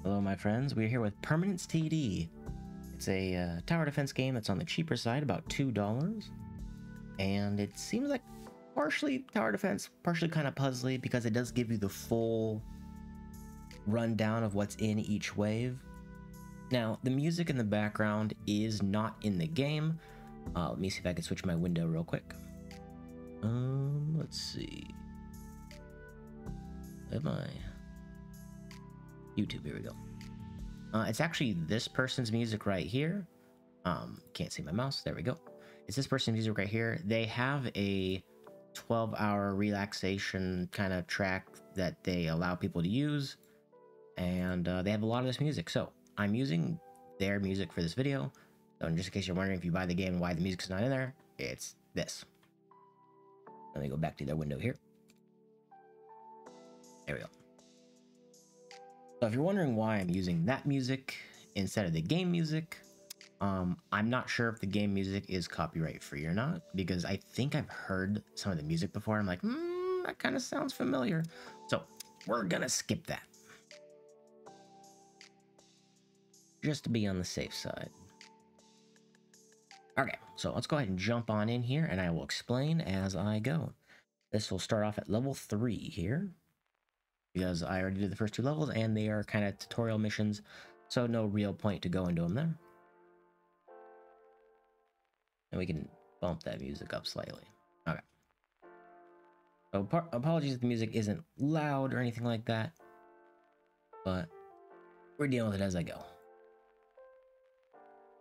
Hello my friends, we're here with Permanence TD. It's a tower defense game that's on the cheaper side, about $2. And it seems like partially tower defense, partially kind of puzzly because it does give you the full rundown of what's in each wave. Now, the music in the background is not in the game. Let me see if I can switch my window real quick. Let's see. Am I? YouTube, here we go. It's actually this person's music right here. Can't see my mouse, there we go. It's this person's music right here. They have a 12-hour relaxation kind of track that they allow people to use. And they have a lot of this music. So I'm using their music for this video. So just in case you're wondering if you buy the game and why the music's not in there, it's this. Let me go back to their window here. There we go. So if you're wondering why I'm using that music instead of the game music, I'm not sure if the game music is copyright free or not, because I think I've heard some of the music before. I'm like, that kind of sounds familiar. So we're gonna skip that, just to be on the safe side. Okay, so let's go ahead and jump on in here and I will explain as I go. This will start off at level 3 here, because I already did the first 2 levels and they are kind of tutorial missions, so no real point to go into them there. And we can bump that music up slightly. Okay. So apologies if the music isn't loud or anything like that, but we're dealing with it as I go.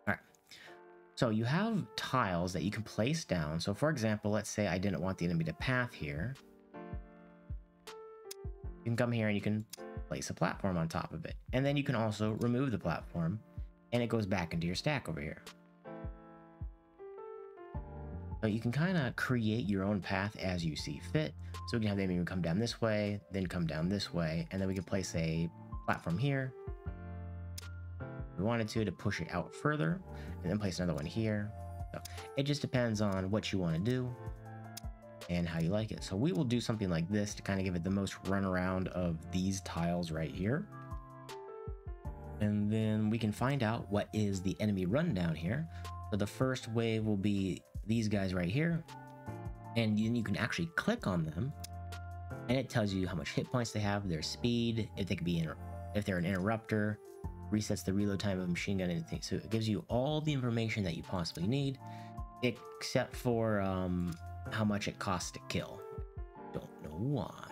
Alright. So you have tiles that you can place down. So for example, let's say I didn't want the enemy to path here. You can come here and you can place a platform on top of it. And then you can also remove the platform and it goes back into your stack over here. So you can kind of create your own path as you see fit. So we can have the enemy come down this way, then come down this way, and then we can place a platform here. If we wanted to push it out further, and then place another one here. So it just depends on what you want to do and how you like it. So we will do something like this to kind of give it the most runaround of these tiles right here. And then we can find out what is the enemy rundown here. So the first wave will be these guys right here, and then you can actually click on them and it tells you how much hit points they have, their speed, if they could be if they're an interrupter, resets the reload time of a machine gun, anything. So it gives you all the information that you possibly need, except for how much it costs to kill. Don't know why.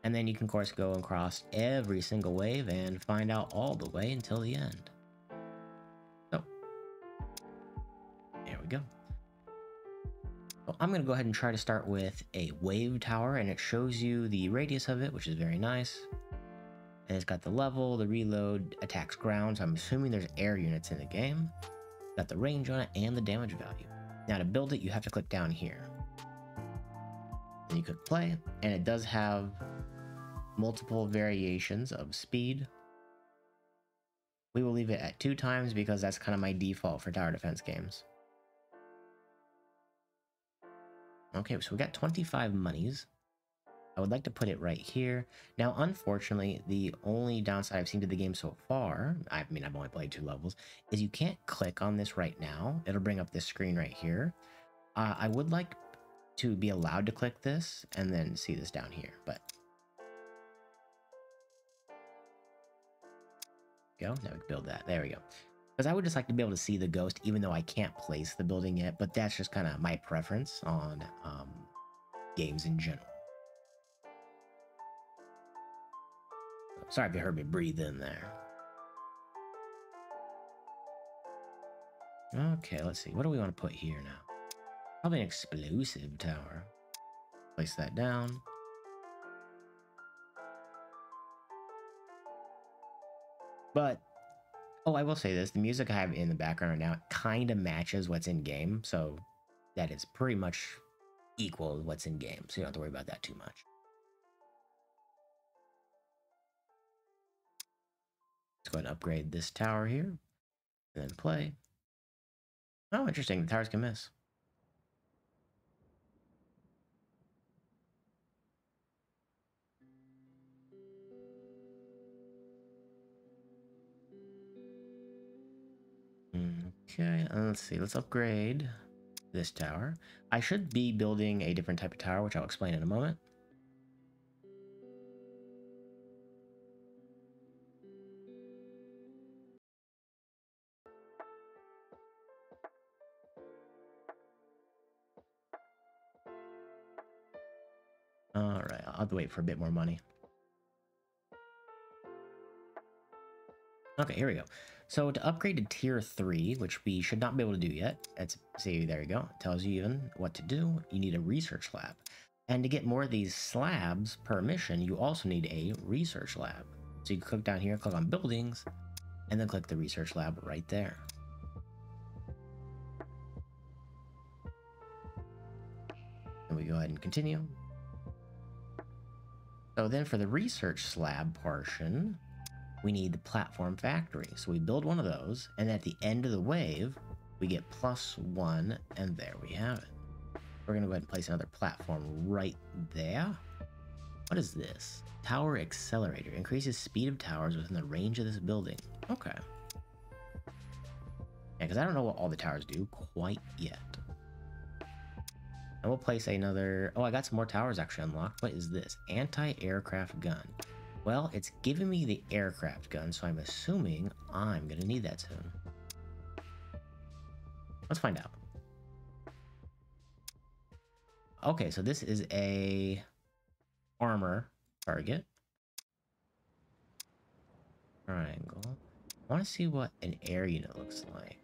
And then you can of course go across every single wave and find out all the way until the end. So there we go. So I'm going to go ahead and try to start with a wave tower, and it shows you the radius of it, which is very nice. And it's got the level, the reload, attacks ground, so I'm assuming there's air units in the game. Got the range on it and the damage value. Now to build it, you have to click down here. Then you click play, and it does have multiple variations of speed. We will leave it at 2 times because that's kind of my default for tower defense games. Okay, so we got 25 monies. I would like to put it right here. Now, unfortunately, the only downside I've seen to the game so far, I mean, I've only played 2 levels, is you can't click on this right now. It'll bring up this screen right here. I would like to be allowed to click this and then see this down here, but go. Now we can build that. There we go. Because I would just like to be able to see the ghost, even though I can't place the building yet, but that's just kind of my preference on games in general. Sorry if you heard me breathe in there. Okay, let's see. What do we want to put here now? Probably an explosive tower. Place that down. But, oh, I will say this. The music I have in the background right now kind of matches what's in game. So that is pretty much equal to what's in game. So you don't have to worry about that too much. Let's go ahead and upgrade this tower here. And then play. Oh, interesting. The towers can miss. Okay, let's see. Let's upgrade this tower. I should be building a different type of tower, which I'll explain in a moment. All right, I'll have to wait for a bit more money. Okay, here we go. So to upgrade to tier 3, which we should not be able to do yet, see, there you go. It tells you even what to do. You need a research lab. And to get more of these slabs per mission, you also need a research lab. So you click down here, click on buildings, and then click the research lab right there. And we go ahead and continue. So then for the research slab portion, we need the platform factory. So we build one of those, and at the end of the wave, we get +1, and there we have it. We're gonna go ahead and place another platform right there. What is this? Tower accelerator. Increases speed of towers within the range of this building. Okay. Yeah, because I don't know what all the towers do quite yet. And we'll place another... Oh, I got some more towers actually unlocked. What is this? Anti-aircraft gun. Well, it's giving me the aircraft gun, so I'm assuming I'm going to need that soon. Let's find out. Okay, so this is a armor target. Triangle. I want to see what an air unit looks like.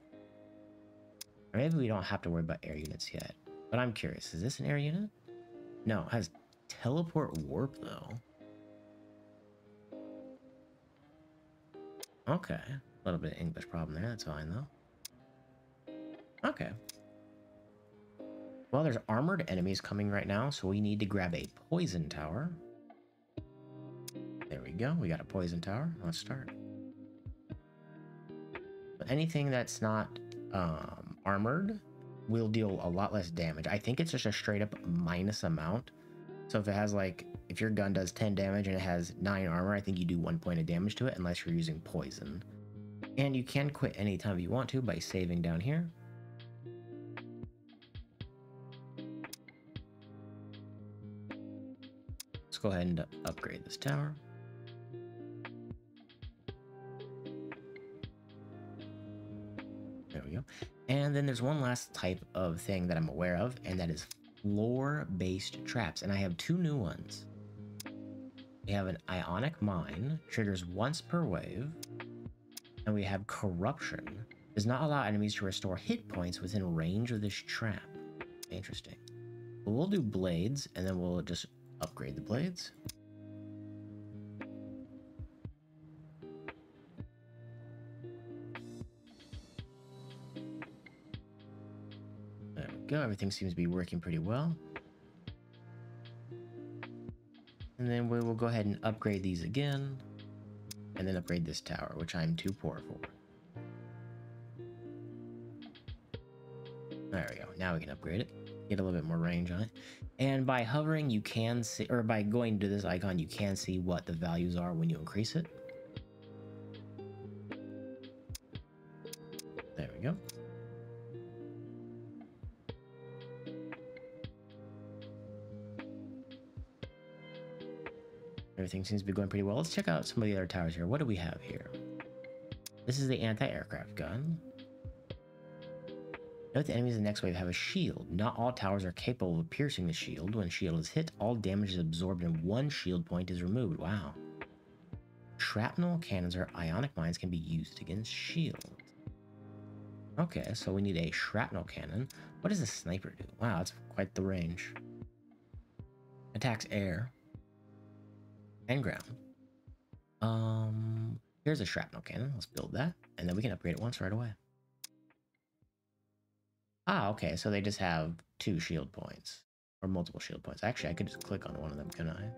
Or maybe we don't have to worry about air units yet. But I'm curious, is this an air unit? No, it has teleport warp though. Okay, a little bit of English problem there, that's fine though. Okay. Well, there's armored enemies coming right now, so we need to grab a poison tower. There we go, we got a poison tower. Let's start. But anything that's not armored will deal a lot less damage. I think it's just a straight up minus amount. So if it has like, if your gun does 10 damage and it has 9 armor, I think you do 1 point of damage to it unless you're using poison. And you can quit anytime you want to by saving down here. Let's go ahead and upgrade this tower. There we go. And then there's one last type of thing that I'm aware of, and that is floor-based traps. And I have 2 new ones. We have an ionic mine, triggers once per wave. And we have corruption. Does not allow enemies to restore hit points within range of this trap. Interesting. But we'll do blades, and then we'll just upgrade the blades. There we go. Everything seems to be working pretty well. And then we will go ahead and upgrade these again. And then upgrade this tower, which I'm too poor for. There we go. Now we can upgrade it. Get a little bit more range on it. And by hovering, you can see, or by going to this icon, you can see what the values are when you increase it. There we go. Everything seems to be going pretty well. Let's check out some of the other towers here. What do we have here? This is the anti-aircraft gun. Note the enemies in the next wave have a shield. Not all towers are capable of piercing the shield. When shield is hit, all damage is absorbed and 1 shield point is removed. Wow. Shrapnel cannons or ionic mines can be used against shield. Okay, so we need a shrapnel cannon. What does a sniper do? Wow, that's quite the range. Attacks air and ground. Here's a shrapnel cannon. Let's build that, and then we can upgrade it once right away. Ah, okay, so they just have 2 shield points. Or multiple shield points. Actually, I could just click on one of them, can I?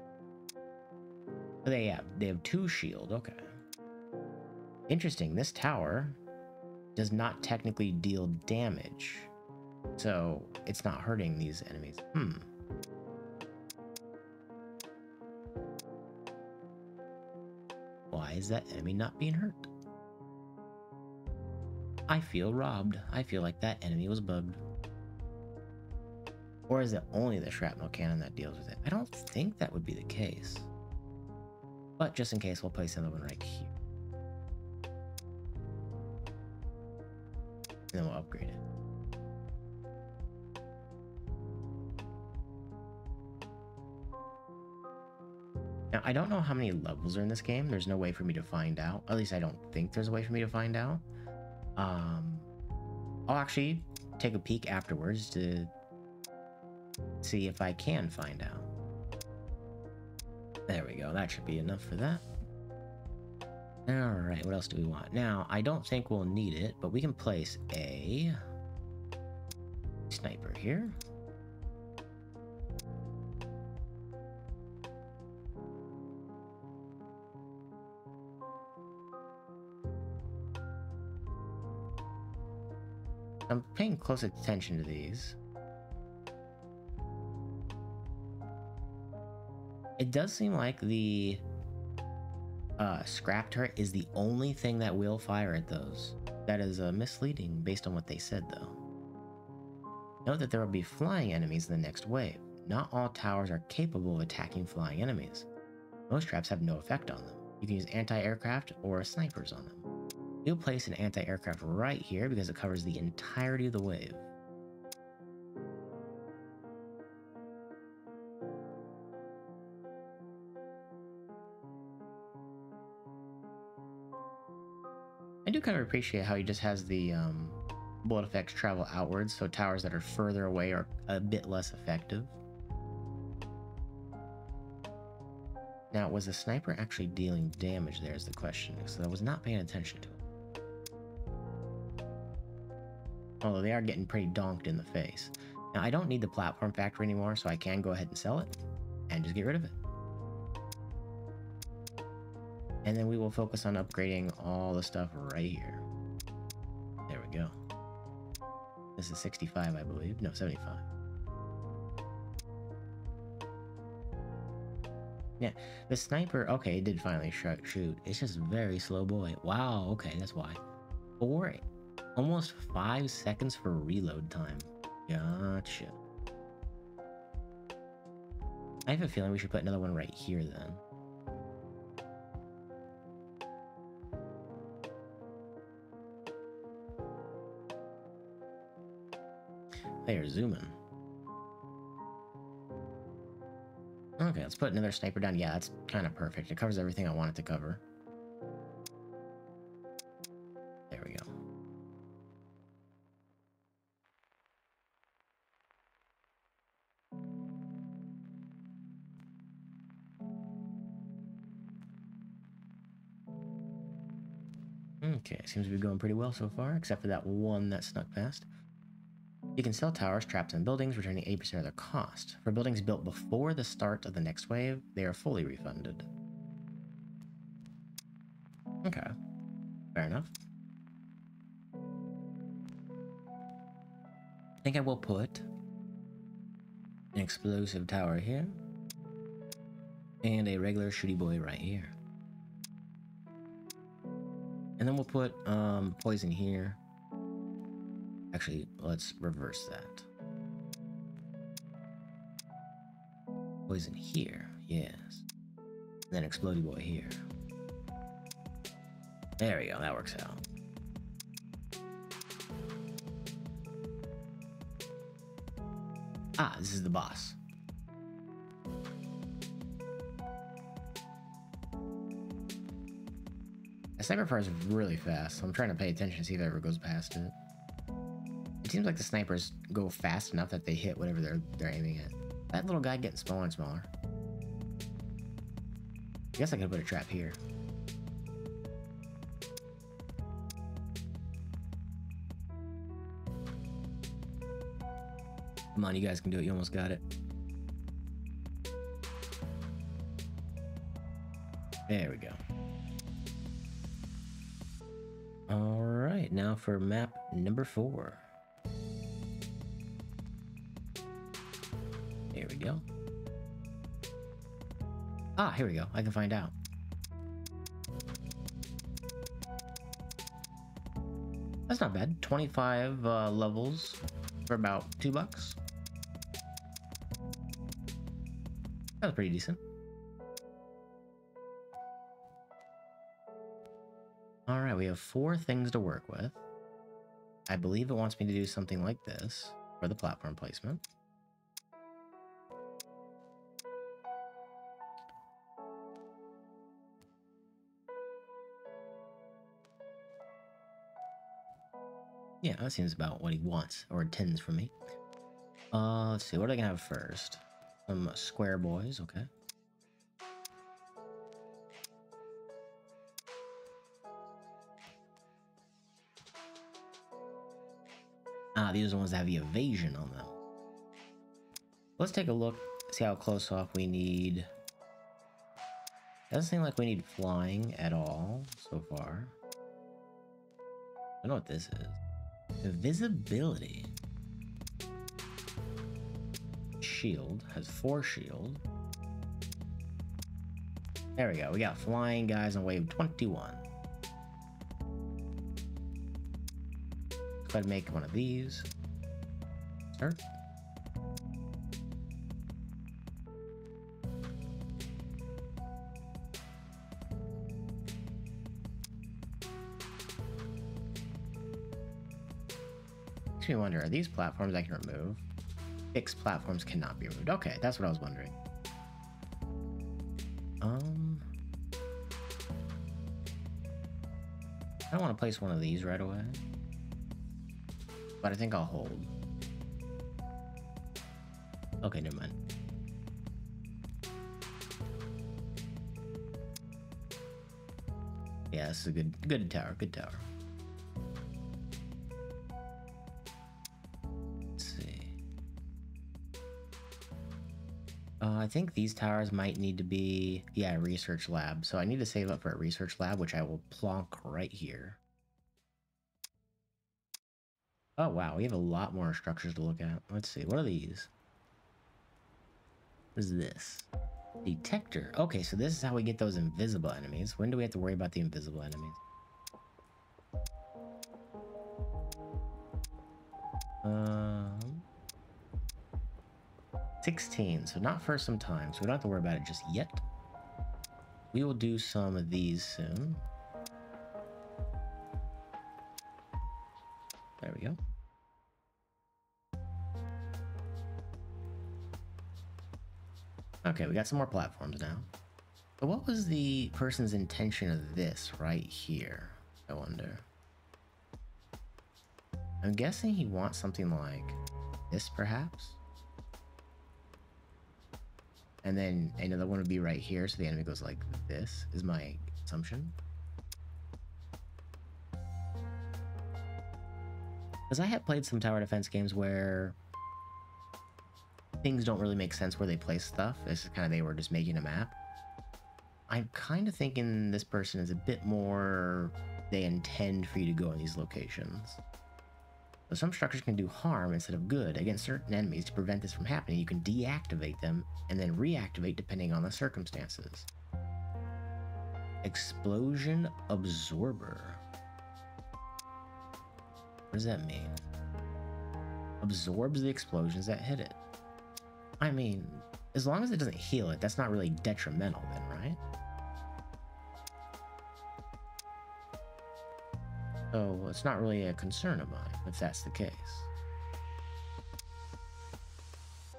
Oh, they have 2 shield, okay. Interesting, this tower does not technically deal damage. So, it's not hurting these enemies. Why is that enemy not being hurt? I feel robbed. I feel like that enemy was bugged. Or is it only the shrapnel cannon that deals with it? I don't think that would be the case. But just in case, we'll place another one right here. And then we'll upgrade it. Now, I don't know how many levels are in this game. There's no way for me to find out. At least I don't think there's a way for me to find out. I'll actually take a peek afterwards to see if I can find out. There we go. That should be enough for that. Alright, what else do we want? Now, I don't think we'll need it, but we can place a sniper here. I'm paying close attention to these. It does seem like the scrap turret is the only thing that will fire at those. That is misleading based on what they said, though. Note that there will be flying enemies in the next wave. Not all towers are capable of attacking flying enemies. Most traps have no effect on them. You can use anti-aircraft or snipers on them. You'll place an anti-aircraft right here because it covers the entirety of the wave. I do kind of appreciate how he just has the bullet effects travel outwards, so towers that are further away are a bit less effective. Now, was the sniper actually dealing damage there is the question, so I was not paying attention to it. Although they are getting pretty donked in the face. Now, I don't need the platform factory anymore, so I can go ahead and sell it and just get rid of it. And then we will focus on upgrading all the stuff right here. There we go. This is 65, I believe. No, 75. Yeah, the sniper, okay, it did finally shoot. It's just very slow boy. Wow, okay, that's why. Almost 5 seconds for reload time. Gotcha. I have a feeling we should put another one right here then. They are zooming. Okay, let's put another sniper down. Yeah, that's kind of perfect. It covers everything I want it to cover. There we go. Okay, seems to be going pretty well so far, except for that one that snuck past. You can sell towers trapped in buildings, returning 80% of their cost. For buildings built before the start of the next wave, they are fully refunded. Okay, fair enough. I think I will put an explosive tower here, and a regular shooty boy right here. And then we'll put poison here. Actually, let's reverse that. Poison here, yes. And then explodey boy here. There we go, that works out. Ah, this is the boss. The sniper fires really fast, so I'm trying to pay attention to see if it ever goes past it. It seems like the snipers go fast enough that they hit whatever they're aiming at. That little guy getting smaller and smaller. I guess I could put a trap here. Come on, you guys can do it. You almost got it. There we go. All right, now for map number 4. There we go. Ah, here we go. I can find out. That's not bad. 25 levels for about $2. That's pretty decent. All right, we have 4 things to work with. I believe it wants me to do something like this for the platform placement. Yeah, that seems about what he wants or intends from me. Let's see, what are they gonna have first? Some square boys, okay. Ah, these are the ones that have the evasion on them. Let's take a look, see how close off we need. Doesn't seem like we need flying at all so far. I don't know what this is. Invisibility. Shield has 4 shield. There we go. We got flying guys on wave 21. Let's go ahead and make one of these. Start. Makes me wonder, are these platforms I can remove? Fixed platforms cannot be removed. Okay, that's what I was wondering. I don't want to place one of these right away, but I think I'll hold. Okay, never mind. Yeah, this is a good tower, good tower. I think these towers might need to be, yeah, a research lab. So I need to save up for a research lab, which I will plonk right here. Oh, wow. We have a lot more structures to look at. Let's see. What are these? What is this? Detector. Okay, so this is how we get those invisible enemies. When do we have to worry about the invisible enemies? 16, so not for some time, so we don't have to worry about it just yet. We will do some of these soon. There we go. Okay, we got some more platforms now. But what was the person's intention of this right here, I wonder? I'm guessing he wants something like this, perhaps? And then another one would be right here, so the enemy goes like this, is my assumption. Because I have played some tower defense games where things don't really make sense where they place stuff. This is kind of, they were just making a map. I'm kind of thinking this person is a bit more, they intend for you to go in these locations. So some structures can do harm instead of good against certain enemies. To prevent this from happening, you can deactivate them and then reactivate depending on the circumstances. Explosion absorber. What does that mean? Absorbs the explosions that hit it. I mean, as long as it doesn't heal it, that's not really detrimental then, right? So it's not really a concern of mine, if that's the case.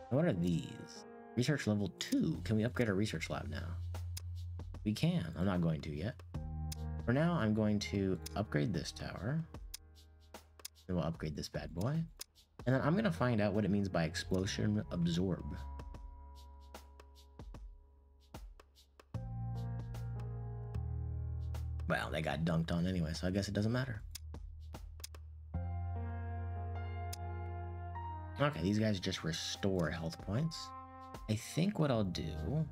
What are these? Research level 2. Can we upgrade our research lab now? We can. I'm not going to yet. For now, I'm going to upgrade this tower. Then we'll upgrade this bad boy. And then I'm going to find out what it means by explosion absorb. Well, they got dunked on anyway, so I guess it doesn't matter. Okay, these guys just restore health points. I think what I'll do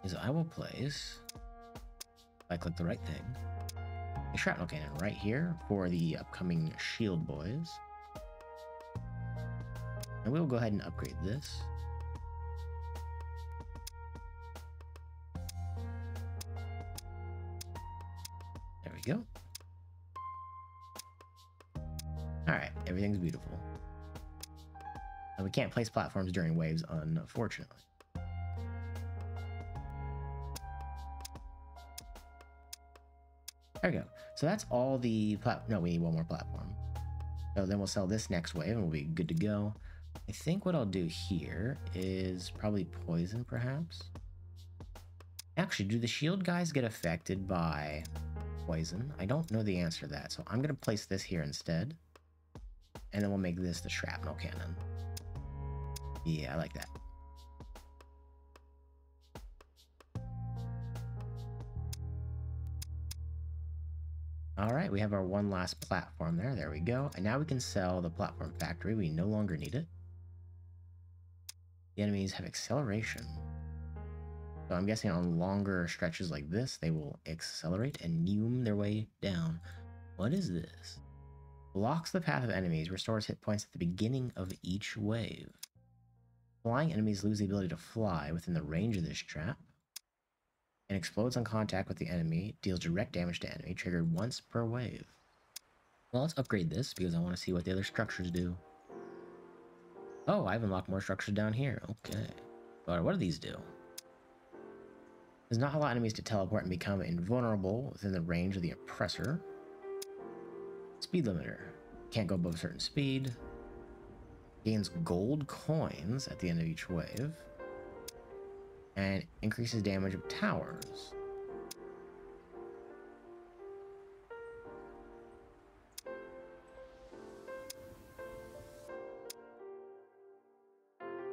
is I will place, if I click the right thing, a shrapnel cannon right here for the upcoming shield boys. And we'll go ahead and upgrade this. There we go. All right, everything's beautiful. We can't place platforms during waves, unfortunately. There we go. So that's all the no, we need one more platform. So then we'll sell this next wave and we'll be good to go. I think what I'll do here is probably poison, perhaps. Actually, do the shield guys get affected by poison? I don't know the answer to that, so I'm gonna place this here instead. And then we'll make this the shrapnel cannon. Yeah, I like that. All right, we have our one last platform there. There we go. And now we can sell the platform factory. We no longer need it. The enemies have acceleration. So I'm guessing on longer stretches like this, they will accelerate and neum their way down. What is this? Blocks the path of enemies, restores hit points at the beginning of each wave. Flying enemies lose the ability to fly within the range of this trap. And explodes on contact with the enemy, deals direct damage to enemy, triggered once per wave. Well, let's upgrade this because I want to see what the other structures do. Oh, I've unlocked more structures down here. Okay. But what do these do? Does not allow enemies to teleport and become invulnerable within the range of the oppressor. Speed limiter. Can't go above a certain speed. Gains gold coins at the end of each wave. And increases damage of towers.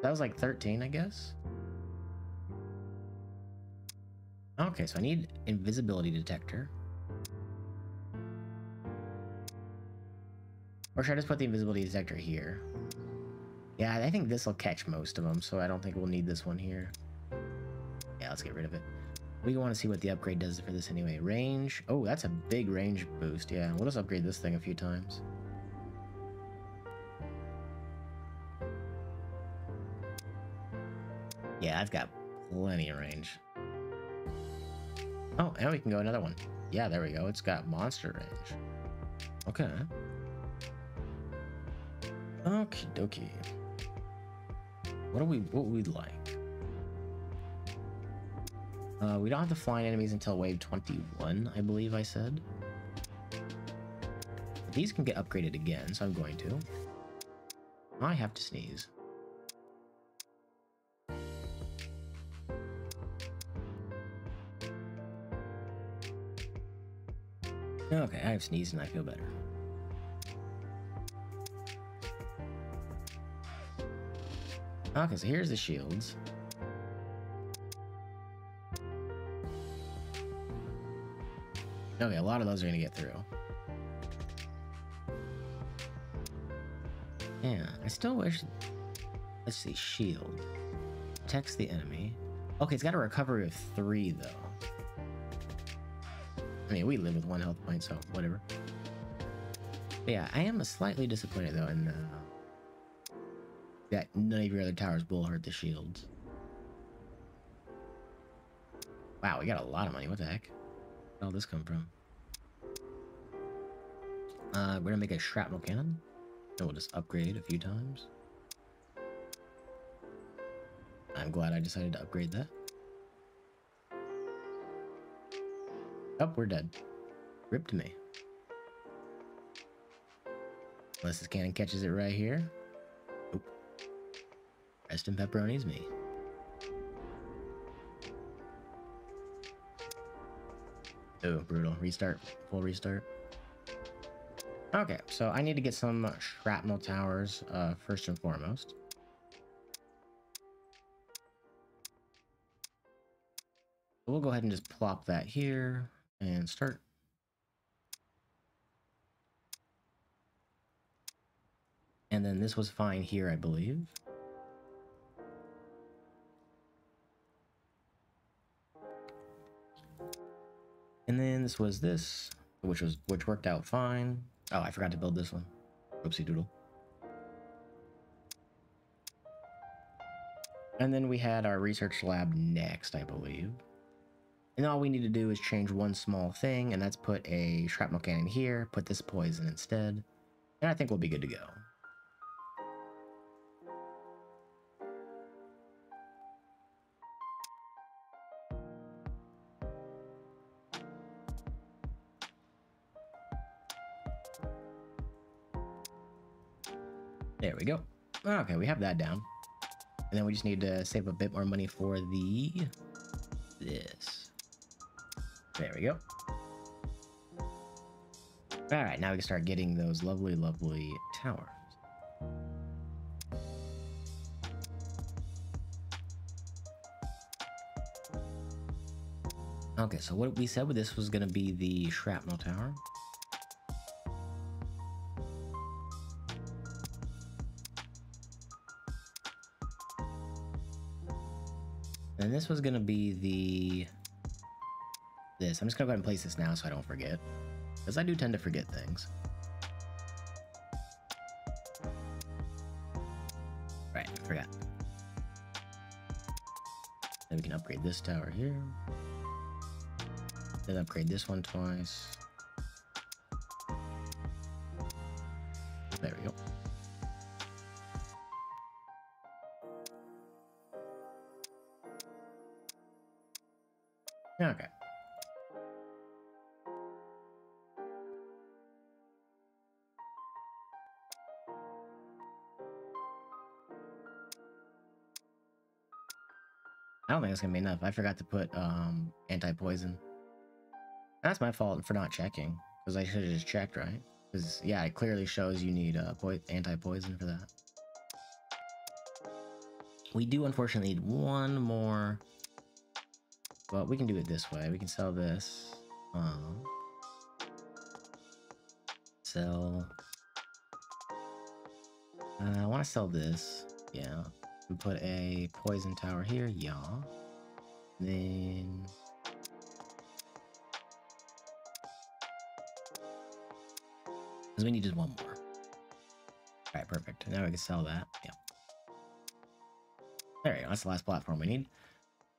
That was like 13, I guess. Okay, so I need invisibility detector. Or should I just put the invisibility detector here? Yeah, I think this will catch most of them, so I don't think we'll need this one here. Yeah, let's get rid of it. We want to see what the upgrade does for this anyway. Range. Oh, that's a big range boost. Yeah, we'll just upgrade this thing a few times. Yeah, I've got plenty of range. Oh, and we can go another one. Yeah, there we go. It's got monster range. Okay. Okie dokie. What would we like? We don't have to flying enemies until wave 21, I believe I said. But these can get upgraded again, so I'm going to. I have to sneeze. Okay, I have sneezed and I feel better. Okay, so here's the shields. Okay, a lot of those are gonna get through. Yeah, I still wish... Let's see, shield. Protects the enemy. Okay, it's got a recovery of 3, though. I mean, we live with 1 health point, so whatever. But yeah, I am slightly disappointed, though, in that none of your other towers will hurt the shields. Wow, we got a lot of money. What the heck? Where'd all this come from? We're gonna make a shrapnel cannon. And we'll just upgrade a few times. I'm glad I decided to upgrade that. Oh, we're dead. Rip to me. Unless this cannon catches it right here. Nope. Rest in pepperoni's me. Oh, brutal. Restart. Full restart. Okay, so I need to get some shrapnel towers first and foremost. We'll go ahead and just plop that here and start. And then this was fine here, I believe. And then this was this, which worked out fine. Oh, I forgot to build this one. Oopsie doodle. And then we had our research lab next, I believe. And all we need to do is change one small thing, and that's put a shrapnel cannon here, put this poison instead. And I think we'll be good to go. There we go. Okay, we have that down. And then we just need to save a bit more money for this. There we go. All right, now we can start getting those lovely, lovely towers. Okay, so what we said with this was going to be the shrapnel tower. And this was going to be this. I'm just going to go ahead and place this now so I don't forget. Because I do tend to forget things. Right, I forgot. Then we can upgrade this tower here. Then upgrade this one twice. There we go. Okay. I don't think it's gonna be enough. I forgot to put anti-poison. That's my fault for not checking, because I should have just checked, right? Because yeah, it clearly shows you need anti-poison for that. We do unfortunately need one more. Well, we can do it this way. We can sell this. Sell. I want to sell this. Yeah. And put a poison tower here. Yeah. Then. Because we need just one more. Alright, perfect. Now we can sell that. Yeah. There we go. That's the last platform we need.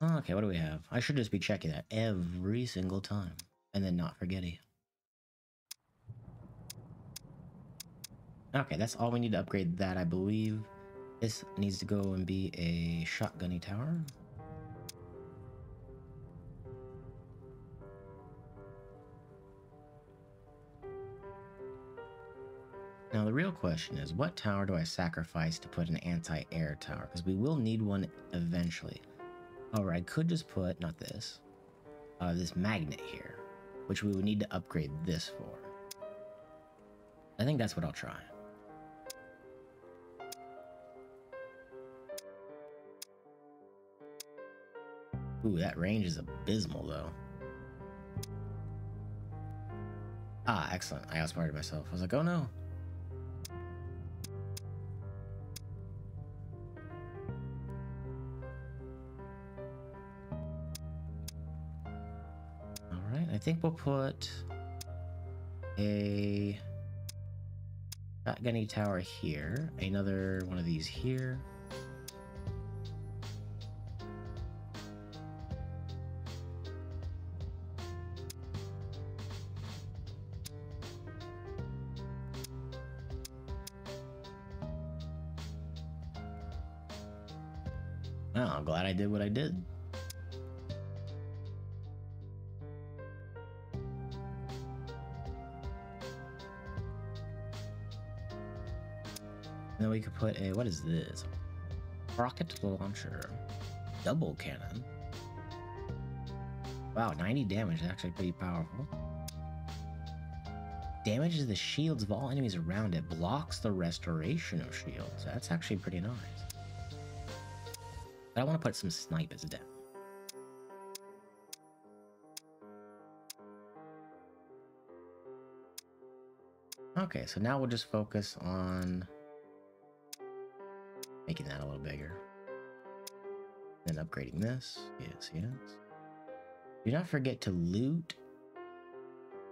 Okay, what do we have? I should just be checking that every single time. And then not forgetting. Okay, that's all we need to upgrade that, I believe. This needs to go and be a shotgunny tower. Now the real question is, what tower do I sacrifice to put an anti-air tower? Because we will need one eventually. Or I could just put, not this, this magnet here, which we would need to upgrade this for. I think that's what I'll try. Ooh, that range is abysmal though. Ah, excellent. I outsmarted myself. I was like, oh no. Alright, I think we'll put a shotgunny tower here. Another one of these here. Oh, I'm glad I did what I did. And then we could put a, what is this? Rocket launcher. Double cannon. Wow, 90 damage is actually pretty powerful. Damages the shields of all enemies around it. Blocks the restoration of shields. That's actually pretty nice. But I want to put some snipers down. Okay, so now we'll just focus on making that a little bigger. Then upgrading this. Yes, yes. Do not forget to loot.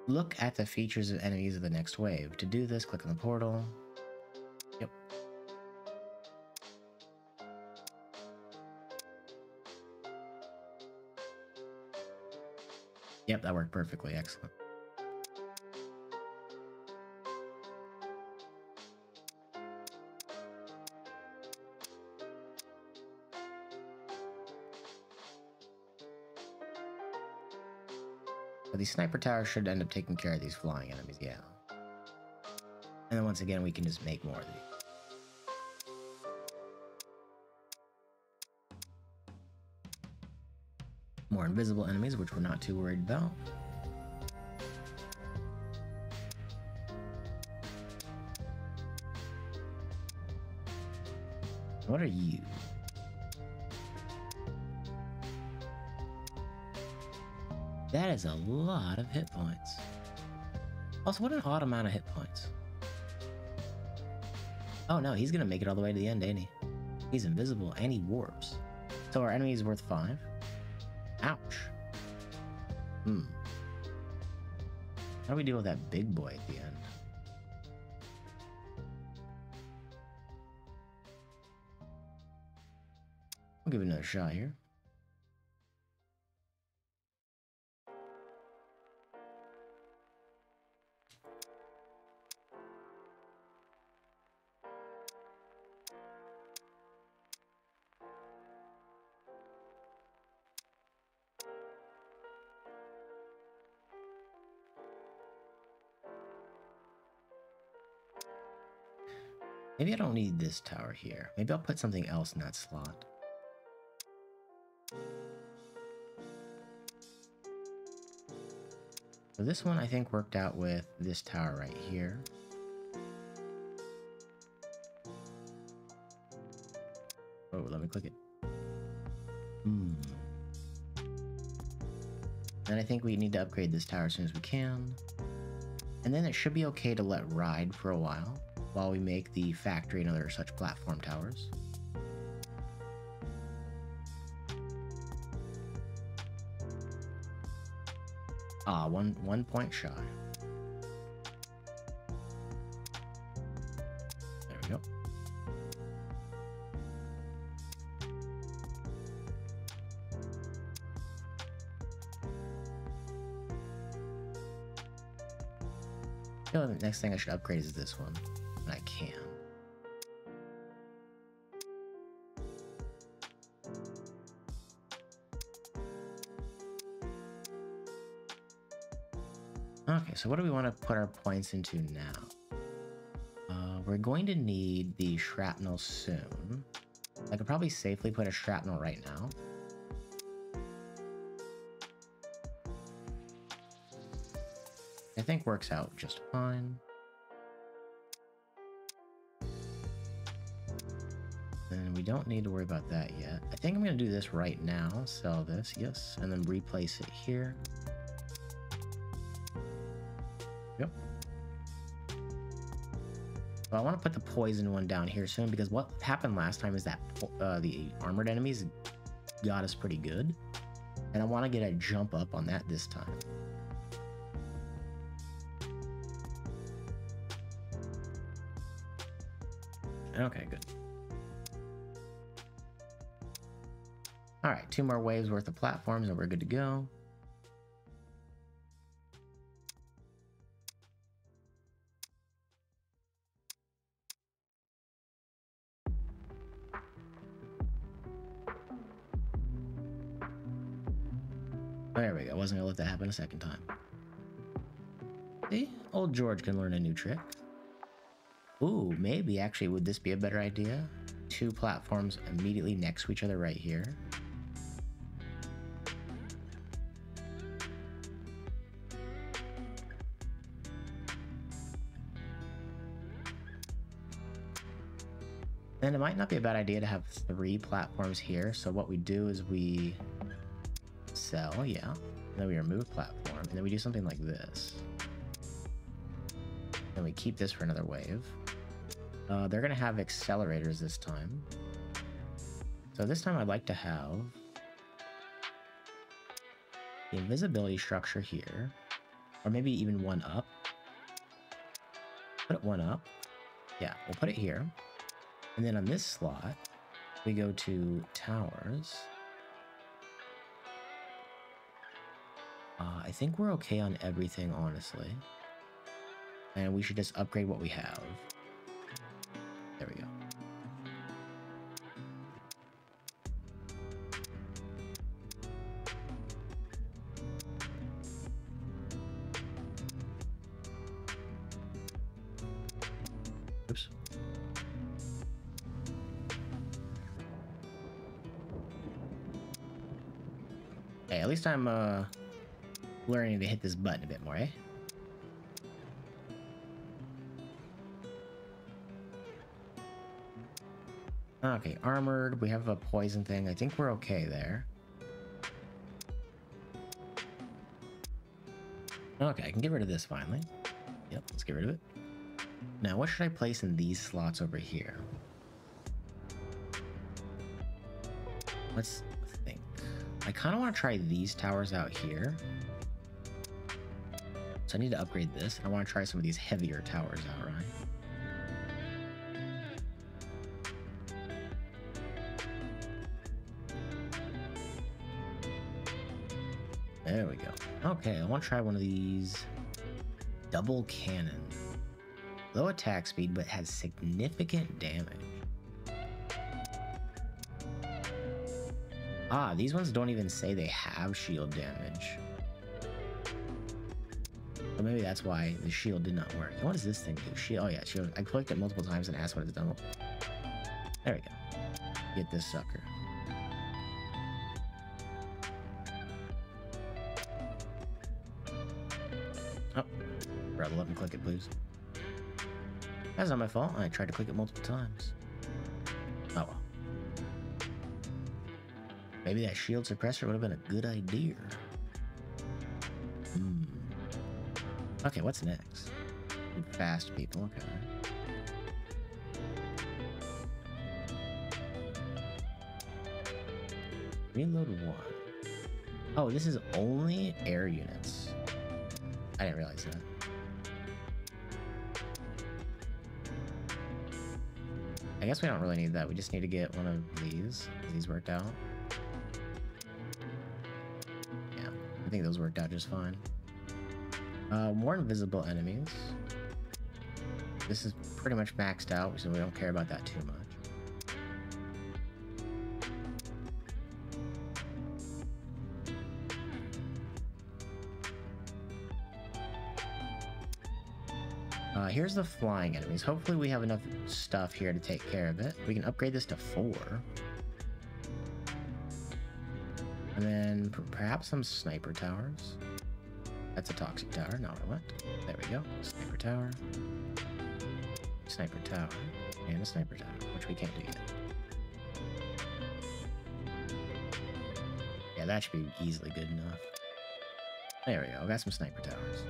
Look at the features of enemies of the next wave. To do this, click on the portal. Yep. Yep, that worked perfectly. Excellent. But these sniper towers should end up taking care of these flying enemies, yeah. And then once again, we can just make more of these. More invisible enemies, which we're not too worried about. What are you? That is a lot of hit points. Also, what an odd amount of hit points. Oh no, he's gonna make it all the way to the end, ain't he? He's invisible and he warps. So our enemy is worth 5. Ouch. How do we deal with that big boy at the end? I'll give it another shot here. Maybe I don't need this tower here. Maybe I'll put something else in that slot. So this one I think worked out with this tower right here. Oh, let me click it. Then I think we need to upgrade this tower as soon as we can. And then it should be okay to let ride for a while we make the factory and other such platform towers. Ah, one point shy. There we go. The next thing I should upgrade is this one, and I can. Okay, so what do we want to put our points into now? We're going to need the shrapnel soon. I could probably safely put a shrapnel right now. I think works out just fine. And we don't need to worry about that yet. I think I'm going to do this right now. Sell this, yes, and then replace it here. Yep. So I want to put the poison one down here soon, because what happened last time is that the armored enemies got us pretty good. And I want to get a jump up on that this time. Okay, good. Alright, 2 more waves worth of platforms and we're good to go. There we go. Wasn't gonna let that happen a second time. See? Old George can learn a new trick. Ooh, maybe actually would this be a better idea? 2 platforms immediately next to each other right here. And it might not be a bad idea to have 3 platforms here. So what we do is we sell, yeah. And then we remove platform, and then we do something like this. And we keep this for another wave. They're gonna have accelerators this time. So this time I'd like to have the invisibility structure here, or maybe even one up. Put it one up. Yeah, we'll put it here. And then on this slot, we go to towers. I think we're okay on everything, honestly. And we should just upgrade what we have. There we go. Hey, at least I'm learning to hit this button a bit more, eh? Okay, armored. We have a poison thing. I think we're okay there. Okay, I can get rid of this finally. Yep, let's get rid of it. Now, what should I place in these slots over here? Let's think. I kind of want to try these towers out here. So I need to upgrade this. I want to try some of these heavier towers out, right? There we go. Okay, I want to try one of these double cannon. Low attack speed, but has significant damage. Ah, these ones don't even say they have shield damage. So maybe that's why the shield did not work. What does this thing do? Shield. Oh yeah, shield. I clicked it multiple times and asked what it's done. There we go. Get this sucker. Oh, brother, let me click it, please. That's not my fault. I tried to click it multiple times. Oh well. Maybe that shield suppressor would have been a good idea. Okay, what's next? Fast people, okay. Reload 1. Oh, this is only air units. I didn't realize that. I guess we don't really need that. We just need to get one of these. These worked out. Yeah, I think those worked out just fine. More invisible enemies. This is pretty much maxed out, so we don't care about that too much. Here's the flying enemies. Hopefully we have enough stuff here to take care of it. We can upgrade this to 4. And then perhaps some sniper towers. That's a toxic tower, not what I want. There we go. Sniper tower. Sniper tower. And a sniper tower, which we can't do yet. Yeah, that should be easily good enough. There we go. Got some sniper towers.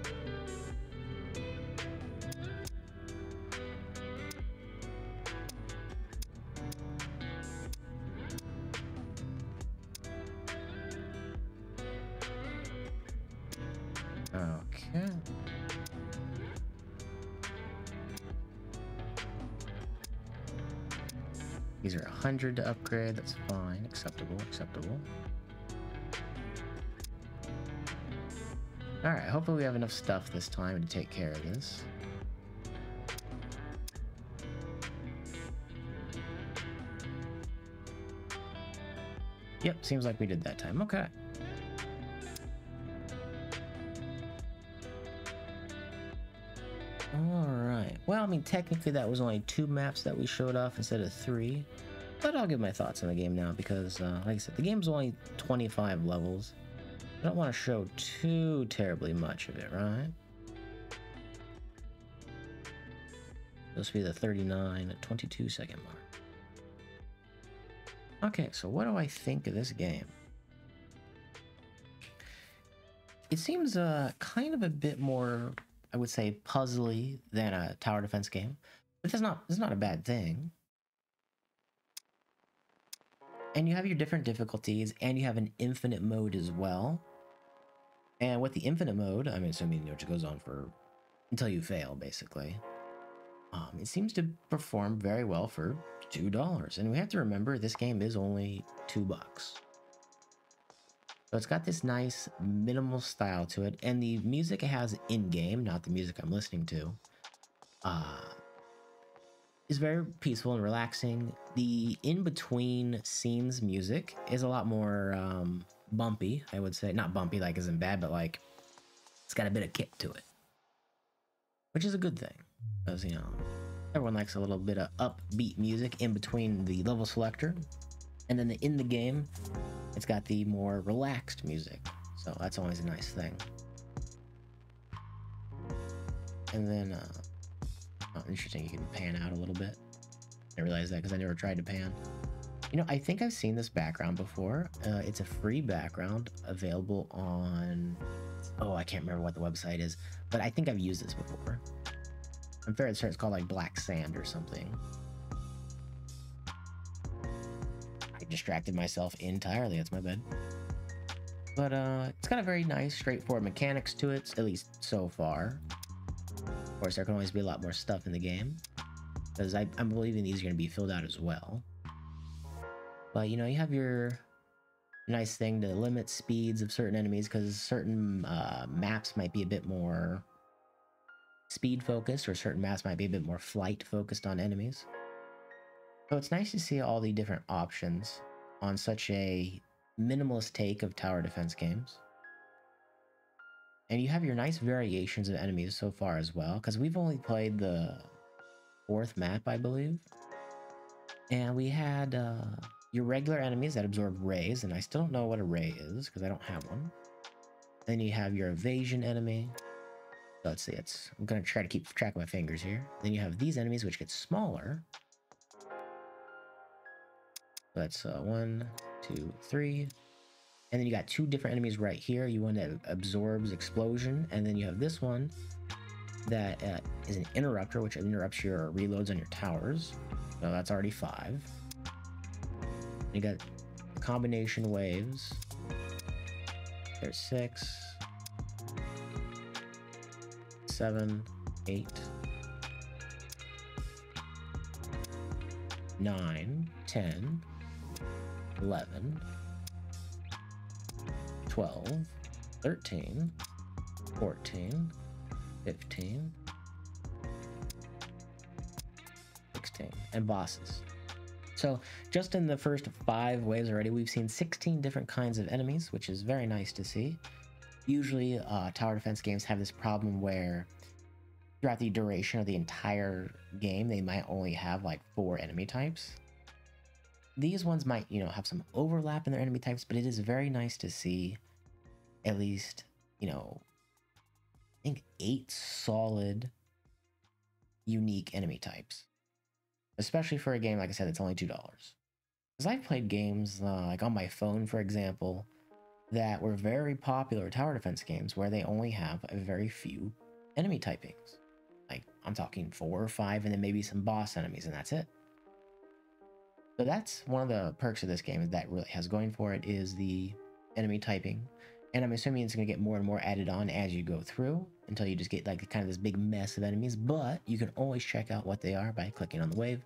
Okay. These are 100 to upgrade. That's fine. Acceptable. Acceptable. Alright, hopefully we have enough stuff this time to take care of this. Yep, seems like we did that time. Okay. Alright. Well, I mean, technically that was only 2 maps that we showed off instead of 3. But I'll give my thoughts on the game now because, like I said, the game's only 25 levels. I don't want to show too terribly much of it, right? This will be the 39 at 22 second mark. Okay, so what do I think of this game? It seems kind of a bit more, I would say, puzzly than a tower defense game, but that's not a bad thing. And you have your different difficulties, and you have an infinite mode as well. And with the infinite mode, I'm assuming it just goes on for until you fail, basically. It seems to perform very well for $2, and we have to remember this game is only $2. So it's got this nice minimal style to it, and the music it has in-game, not the music I'm listening to, is very peaceful and relaxing. The in-between scenes music is a lot more bumpy, I would say. Not bumpy like as in bad, but like it's got a bit of kick to it, which is a good thing, because, you know, everyone likes a little bit of upbeat music in between the level selector. And then in the game, it's got the more relaxed music. So that's always a nice thing. And then, oh, interesting, you can pan out a little bit. I realized that because I never tried to pan. You know, I think I've seen this background before. It's a free background available on, oh, I can't remember what the website is, but I think I've used this before. I'm fairly certain it's called like Black Sand or something. I distracted myself entirely, that's my bad. But it's got a very nice, straightforward mechanics to it, at least so far. Of course, there can always be a lot more stuff in the game, because I'm believing these are going to be filled out as well. But, you know, you have your nice thing to limit speeds of certain enemies, because certain maps might be a bit more speed focused, or certain maps might be a bit more flight focused on enemies. So it's nice to see all the different options on such a minimalist take of tower defense games. And you have your nice variations of enemies so far as well, because we've only played the 4th map, I believe. And we had your regular enemies that absorb rays, and I still don't know what a ray is, because I don't have one. Then you have your evasion enemy. So let's see, I'm going to try to keep track of my fingers here. Then you have these enemies, which get smaller. So that's 1, 2, 3. And then you got 2 different enemies right here. You one that absorbs explosion, and then you have this one that is an interrupter, which interrupts your reloads on your towers. So that's already 5. You got the combination waves. There's 6, 7, 8, 9, 10, 11, 12, 13, 14, 15, 16, and bosses. So just in the first 5 waves already, we've seen 16 different kinds of enemies, which is very nice to see. Usually tower defense games have this problem where throughout the duration of the entire game, they might only have like 4 enemy types. These ones might, you know, have some overlap in their enemy types, but it is very nice to see at least, you know, I think 8 solid unique enemy types, especially for a game, like I said, it's only $2. Because I've played games like on my phone, for example, that were very popular tower defense games where they only have a very few enemy typings. Like I'm talking 4 or 5, and then maybe some boss enemies, and that's it. So that's one of the perks of this game that really has going for it, is the enemy typing. And I'm assuming it's going to get more and more added on as you go through until you just get like kind of this big mess of enemies. But you can always check out what they are by clicking on the wave.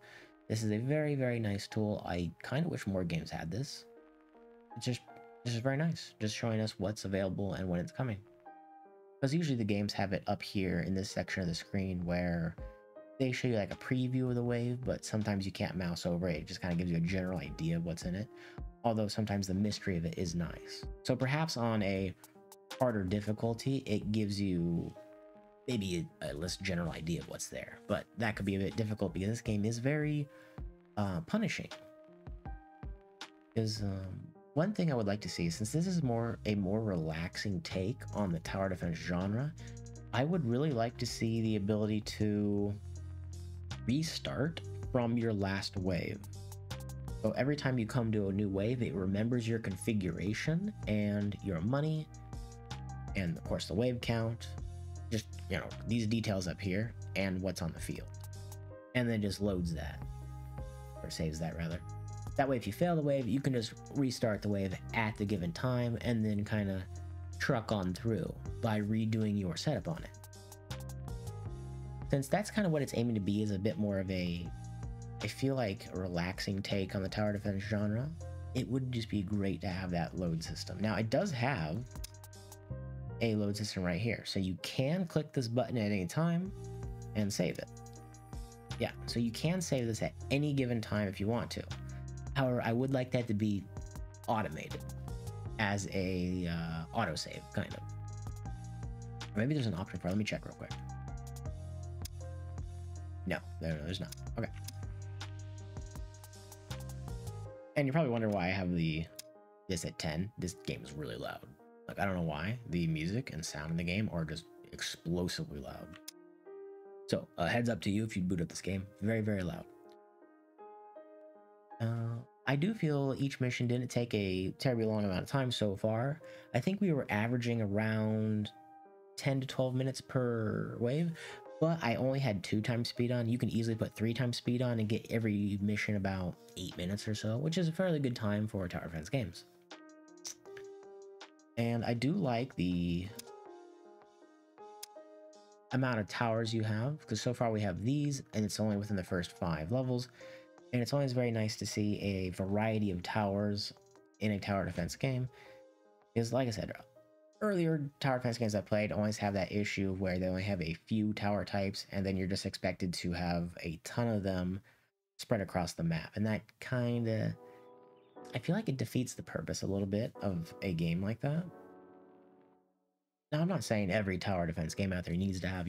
This is a very, very nice tool. I kind of wish more games had this. It's just very nice. Just showing us what's available and when it's coming. Because usually the games have it up here in this section of the screen where they show you like a preview of the wave, but sometimes you can't mouse over it. It just kind of gives you a general idea of what's in it. Although sometimes the mystery of it is nice. So perhaps on a harder difficulty, it gives you maybe a less general idea of what's there. But that could be a bit difficult because this game is very punishing. Because one thing I would like to see, since this is a more relaxing take on the tower defense genre, I would really like to see the ability to restart from your last wave. So every time you come to a new wave, it remembers your configuration and your money, and of course the wave count, just, you know, these details up here, and what's on the field. And then just loads that, or saves that rather. That way if you fail the wave, you can just restart the wave at the given time, and then kind of truck on through by redoing your setup on it. Since that's kind of what it's aiming to be, is a bit more of a, I feel like, a relaxing take on the tower defense genre, it would just be great to have that load system. Now, it does have a load system right here, so you can click this button at any time and save it. Yeah, so you can save this at any given time if you want to. However, I would like that to be automated as a autosave, kind of. Or maybe there's an option for it. Let me check real quick. No, there's not. Okay. And you're probably wondering why I have this at 10. This game is really loud. Like, I don't know why. The music and sound in the game are just explosively loud. So, heads up to you if you boot up this game. Very, very loud. I do feel each mission didn't take a terribly long amount of time so far. I think we were averaging around 10 to 12 minutes per wave, but I only had 2 times speed on. You can easily put 3 times speed on and get every mission about 8 minutes or so, which is a fairly good time for tower defense games. And I do like the amount of towers you have, because so far we have these, and it's only within the first 5 levels. And it's always very nice to see a variety of towers in a tower defense game. Because like I said, earlier tower defense games I played always have that issue where they only have a few tower types, and then you're just expected to have a ton of them spread across the map. And that kind of, I feel like it defeats the purpose a little bit of a game like that. Now, I'm not saying every tower defense game out there needs to have,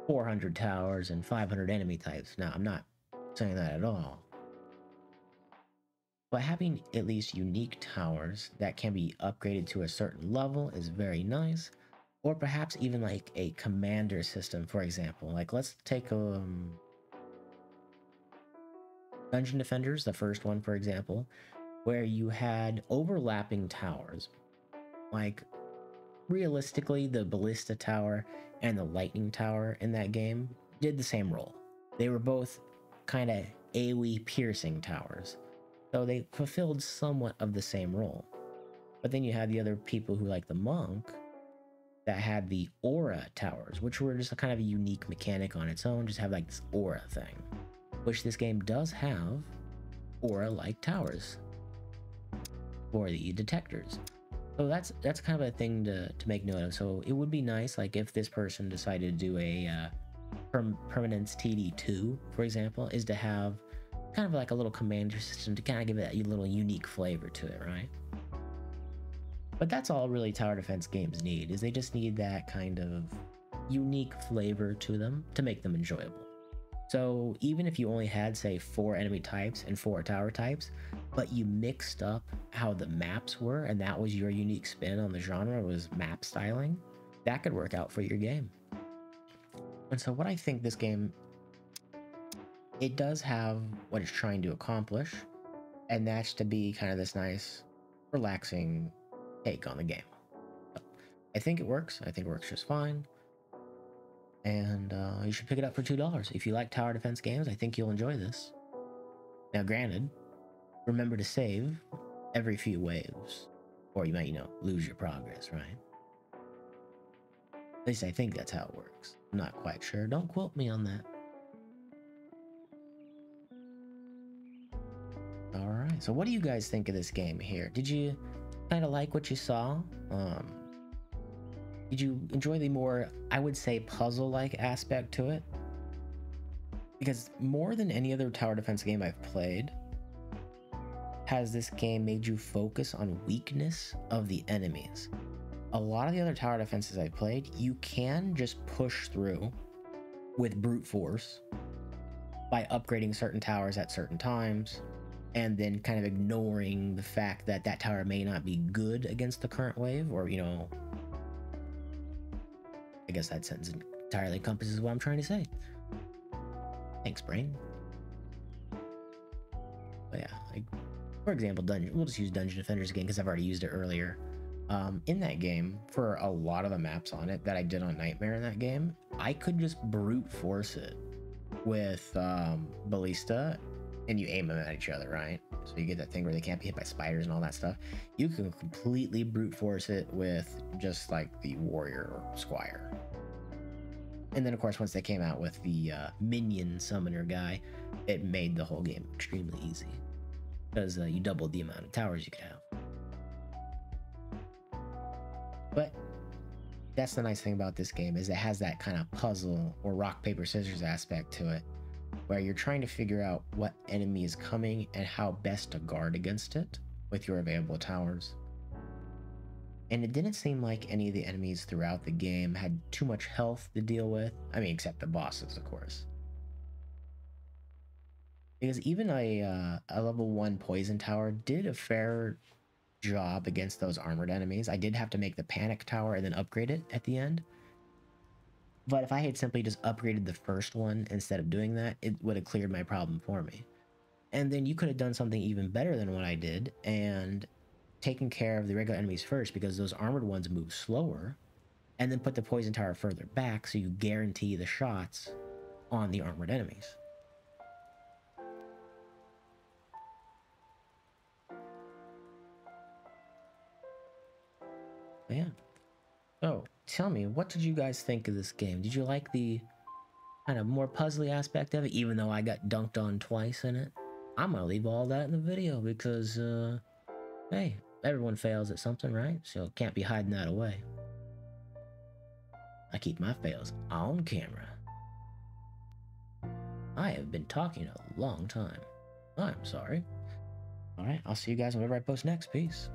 400 towers and 500 enemy types. No, I'm not saying that at all. But having at least unique towers that can be upgraded to a certain level is very nice. Or perhaps even like a commander system, for example. Like, let's take Dungeon Defenders, the first one, for example, where you had overlapping towers. Like, realistically, the Ballista Tower and the Lightning Tower in that game did the same role. They were both kind of AoE piercing towers, so they fulfilled somewhat of the same role. But then you had the other people who, like the Monk, that had the aura towers, which were just a kind of a unique mechanic on its own, just have like this aura thing, which this game does have aura-like towers for the detectors. So that's kind of a thing to make note of. So it would be nice, like, if this person decided to do a Permanence TD 2, for example, is to have kind of like a little commander system to kind of give it a little unique flavor to it, right? But that's all really tower defense games need, is they just need that kind of unique flavor to them to make them enjoyable. So even if you only had, say, 4 enemy types and 4 tower types, but you mixed up how the maps were, and that was your unique spin on the genre, was map styling, that could work out for your game. And so what I think this game, it does have what it's trying to accomplish, and that's to be kind of this nice, relaxing take on the game. I think it works. I think it works just fine. And you should pick it up for $2. If you like tower defense games, I think you'll enjoy this. Now, granted, remember to save every few waves, or you might, lose your progress, right? At least I think that's how it works. I'm not quite sure. Don't quote me on that. Alright, so what do you guys think of this game here? Did you kind of like what you saw? Did you enjoy the more, I would say, puzzle-like aspect to it? Because more than any other tower defense game I've played, has this game made you focus on weakness of the enemies. A lot of the other tower defenses I've played, you can just push through with brute force by upgrading certain towers at certain times, and then kind of ignoring the fact that that tower may not be good against the current wave, or, I guess that sentence entirely encompasses what I'm trying to say. Thanks, brain. But yeah, for example, we'll just use Dungeon Defenders again because I've already used it earlier. In that game, for a lot of the maps on it that I did on Nightmare in that game, I could just brute force it with Ballista, and you aim them at each other, right? So you get that thing where they can't be hit by spiders and all that stuff. You can completely brute force it with just like the Warrior or Squire. And then, of course, once they came out with the minion summoner guy, it made the whole game extremely easy, because you doubled the amount of towers you could have. But that's the nice thing about this game, is it has that kind of puzzle or rock, paper, scissors aspect to it, where you're trying to figure out what enemy is coming and how best to guard against it with your available towers. And it didn't seem like any of the enemies throughout the game had too much health to deal with. I mean, except the bosses, of course. Because even a level 1 poison tower did a fair job against those armored enemies. I did have to make the panic tower and then upgrade it at the end. But if I had simply just upgraded the first one instead of doing that, it would have cleared my problem for me. And then you could have done something even better than what I did and taken care of the regular enemies first, because those armored ones move slower, and then put the poison tower further back so you guarantee the shots on the armored enemies. But yeah. Oh, tell me, what did you guys think of this game? Did you like the kind of more puzzly aspect of it, even though I got dunked on twice in it? I'm gonna leave all that in the video because, hey, everyone fails at something, right? So can't be hiding that away. I keep my fails on camera. I have been talking a long time. I'm sorry. Alright, I'll see you guys whenever I post next. Peace.